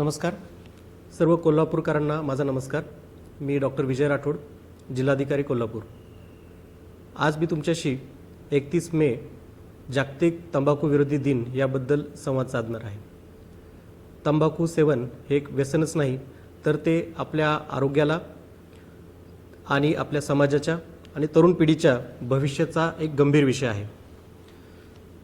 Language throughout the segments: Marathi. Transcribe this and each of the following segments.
नमस्कार. सर्व कोल्हापूरकरांना माझा नमस्कार. मी डॉक्टर विजय राठोड, जिल्हाधिकारी कोल्हापूर. आज मी तुमच्याशी 31 मे जागतिक तंबाखू विरोधी दिन याबद्दल संवाद साधणार आहे. तंबाखू सेवन हे एक व्यसनच नाही, तर ते आपल्या आरोग्याला आणि आपल्या समाजाच्या आणि तरुण पिढीच्या भविष्याचा एक गंभीर विषय आहे.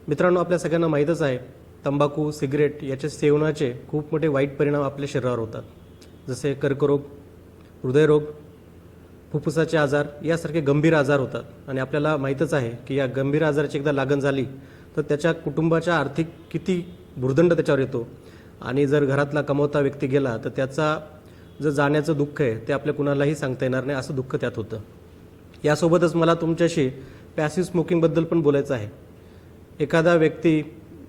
मित्रांनो, आपल्या सगळ्यांना माहीतच आहे, तंबाखू, सिगरेट याच्या सेवनाचे खूप मोठे वाईट परिणाम आपल्या शरीरावर होतात, जसे कर्करोग, हृदयरोग, फुफ्फुसाचे आजार यासारखे गंभीर आजार होतात. आणि आपल्याला माहीतच आहे की या गंभीर आजाराची एकदा लागण झाली तर त्याच्या कुटुंबाच्या आर्थिक किती भुर्दंड त्याच्यावर येतो. आणि जर घरातला कमवता व्यक्ती गेला तर त्याचा जे जाण्याचं दुःख आहे ते आपल्या कुणालाही सांगता येणार नाही, असं दुःख त्यात होतं. यासोबतच मला तुमच्याशी पॅसिव्ह स्मोकिंगबद्दल पण बोलायचं आहे. एखादा व्यक्ती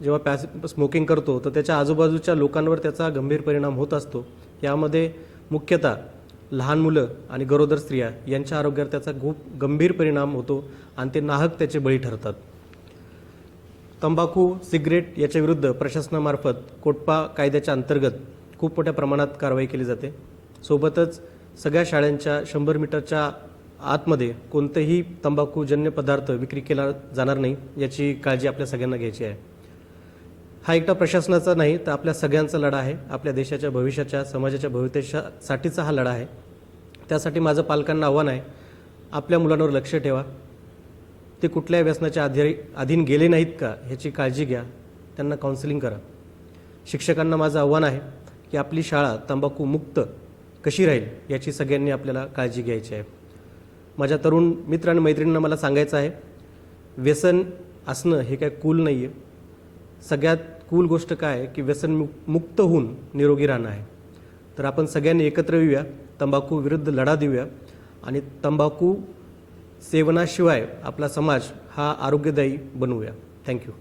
जेव्हा पॅसिव्ह स्मोकिंग करतो तर त्याच्या आजूबाजूच्या लोकांवर त्याचा गंभीर परिणाम होत असतो. यामध्ये मुख्यतः लहान मुलं आणि गरोदर स्त्रिया यांच्या आरोग्यावर त्याचा खूप गंभीर परिणाम होतो आणि ते नाहक त्याचे बळी ठरतात. तंबाखू, सिगरेट याच्या विरुद्ध प्रशासनामार्फत कोटपा कायद्याच्या अंतर्गत खूप मोठ्या प्रमाणात कारवाई केली जाते. सोबतच सगळ्या शाळांच्या 100 मीटरच्या आतमध्ये कोणतेही तंबाखूजन्य पदार्थ विक्री केला जाणार नाही, याची काळजी आपल्या सगळ्यांना घ्यायची आहे. हा एकटा प्रशासनाचा नाही, तर आपल्या सगळ्यांचा लढा आहे. आपल्या देशाच्या भविष्याच्या, समाजाच्या भविष्यासाठीचा हा लढा आहे. त्यासाठी माझं पालकांना आव्हान आहे, आपल्या मुलांवर लक्ष ठेवा. ते कुठल्याही व्यसनाच्या अधीन गेले नाहीत का ह्याची काळजी घ्या. त्यांना काउन्सिलिंग करा. शिक्षकांना माझं आव्हान आहे की आपली शाळा तंबाखू मुक्त कशी राहील याची सगळ्यांनी आपल्याला काळजी घ्यायची आहे. माझ्या तरुण मित्र आणि मैत्रिणींना मला सांगायचं आहे, व्यसन असणं हे काय कूल नाही आहे. सगळ्यात कूल गोष्ट काय आहे की व्यसन मुक्त होऊन निरोगी राहणं आहे. तर आपण सगळ्यांनी एकत्र येऊया, तंबाखू विरुद्ध लढा देऊया आणि तंबाखू सेवनाशिवाय आपला समाज हा आरोग्यदायी बनवूया. थँक्यू.